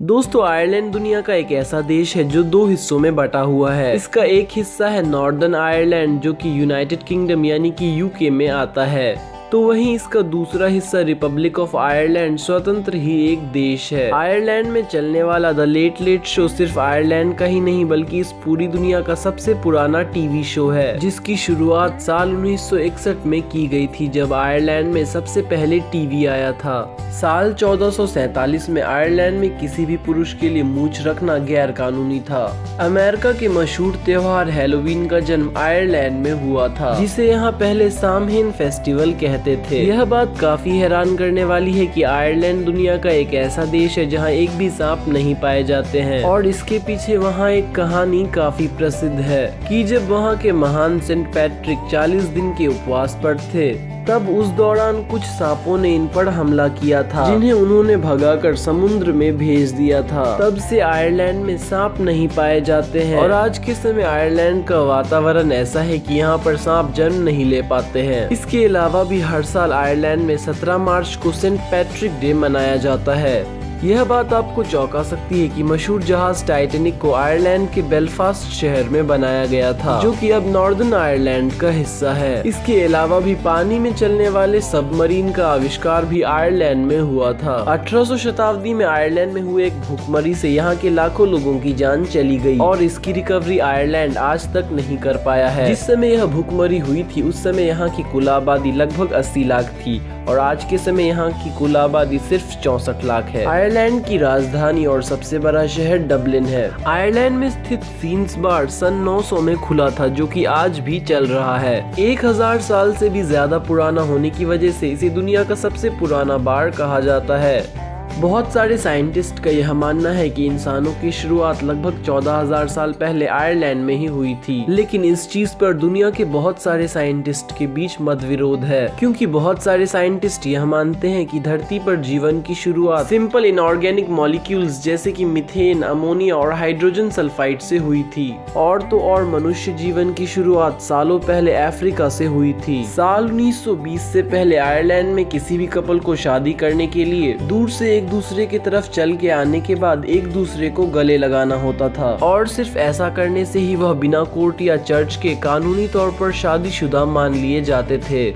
दोस्तों, आयरलैंड दुनिया का एक ऐसा देश है जो दो हिस्सों में बटा हुआ है। इसका एक हिस्सा है नॉर्दर्न आयरलैंड जो कि यूनाइटेड किंगडम यानी कि यूके में आता है, तो वहीं इसका दूसरा हिस्सा रिपब्लिक ऑफ आयरलैंड स्वतंत्र ही एक देश है। आयरलैंड में चलने वाला द लेट लेट शो सिर्फ आयरलैंड का ही नहीं बल्कि इस पूरी दुनिया का सबसे पुराना टीवी शो है, जिसकी शुरुआत साल 1961 में की गई थी जब आयरलैंड में सबसे पहले टीवी आया था। साल 1447 में आयरलैंड में किसी भी पुरुष के लिए मूंछ रखना गैर कानूनी था। अमेरिका के मशहूर त्योहार हैलोवीन का जन्म आयरलैंड में हुआ था, जिसे यहाँ पहले सामहेन फेस्टिवल कहते थे। यह बात काफी हैरान करने वाली है कि आयरलैंड दुनिया का एक ऐसा देश है जहां एक भी सांप नहीं पाए जाते हैं, और इसके पीछे वहां एक कहानी काफी प्रसिद्ध है कि जब वहां के महान सेंट पैट्रिक 40 दिन के उपवास पर थे, तब उस दौरान कुछ सांपों ने इन पर हमला किया था, जिन्हें उन्होंने भगाकर समुद्र में भेज दिया था। तब से आयरलैंड में सांप नहीं पाए जाते हैं, और आज के समय आयरलैंड का वातावरण ऐसा है कि यहाँ पर सांप जन्म नहीं ले पाते हैं। इसके अलावा भी हर साल आयरलैंड में 17 मार्च को सेंट पैट्रिक डे मनाया जाता है। यह बात आपको चौंका सकती है कि मशहूर जहाज टाइटैनिक को आयरलैंड के बेलफास्ट शहर में बनाया गया था, जो कि अब नॉर्दर्न आयरलैंड का हिस्सा है। इसके अलावा भी पानी में चलने वाले सबमरीन का आविष्कार भी आयरलैंड में हुआ था। 1800 शताब्दी में आयरलैंड में हुए एक भूखमरी से यहाँ के लाखों लोगों की जान चली गई, और इसकी रिकवरी आयरलैंड आज तक नहीं कर पाया है। जिस समय यह भूखमरी हुई थी उस समय यहाँ की कुल आबादी लगभग 80 लाख थी, और आज के समय यहाँ की कुल आबादी सिर्फ 64 लाख है। आयरलैंड की राजधानी और सबसे बड़ा शहर डबलिन है। आयरलैंड में स्थित सीन्स बार सन 900 में खुला था, जो कि आज भी चल रहा है। 1000 साल से भी ज्यादा पुराना होने की वजह से इसे दुनिया का सबसे पुराना बार कहा जाता है। बहुत सारे साइंटिस्ट का यह मानना है कि इंसानों की शुरुआत लगभग 14,000 साल पहले आयरलैंड में ही हुई थी, लेकिन इस चीज पर दुनिया के बहुत सारे साइंटिस्ट के बीच मतविरोध है, क्योंकि बहुत सारे साइंटिस्ट यह मानते हैं कि धरती पर जीवन की शुरुआत सिंपल इनऑर्गेनिक मॉलिक्यूल्स जैसे कि मीथेन, अमोनिया और हाइड्रोजन सल्फाइड से हुई थी, और तो और मनुष्य जीवन की शुरुआत सालों पहले अफ्रीका से हुई थी। साल 1920 से पहले आयरलैंड में किसी भी कपल को शादी करने के लिए दूर से एक दूसरे की तरफ चल के आने के बाद एक दूसरे को गले लगाना होता था, और सिर्फ ऐसा करने से ही वह बिना कोर्ट या चर्च के कानूनी तौर पर शादीशुदा मान लिए जाते थे।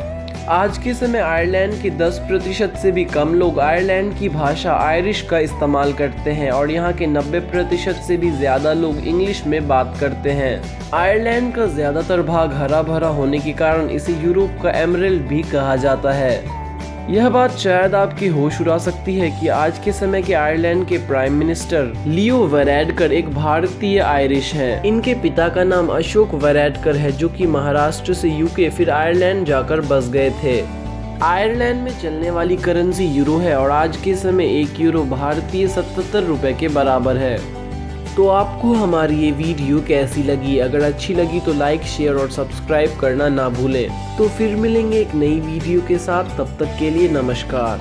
आज के समय आयरलैंड के 10% से भी कम लोग आयरलैंड की भाषा आयरिश का इस्तेमाल करते हैं, और यहाँ के 90% से भी ज्यादा लोग इंग्लिश में बात करते हैं। आयरलैंड का ज्यादातर भाग हरा भरा होने के कारण इसे यूरोप का एमरल्ड भी कहा जाता है। यह बात शायद आपकी होश उड़ा सकती है कि आज के समय के आयरलैंड के प्राइम मिनिस्टर लियो वैराडकर एक भारतीय आयरिश हैं। इनके पिता का नाम अशोक वैराडकर है, जो कि महाराष्ट्र से यूके फिर आयरलैंड जाकर बस गए थे। आयरलैंड में चलने वाली करेंसी यूरो है, और आज के समय 1 यूरो भारतीय 77 रुपए के बराबर है। तो आपको हमारी ये वीडियो कैसी लगी? अगर अच्छी लगी तो लाइक, शेयर और सब्सक्राइब करना ना भूलें। तो फिर मिलेंगे एक नई वीडियो के साथ, तब तक के लिए नमस्कार।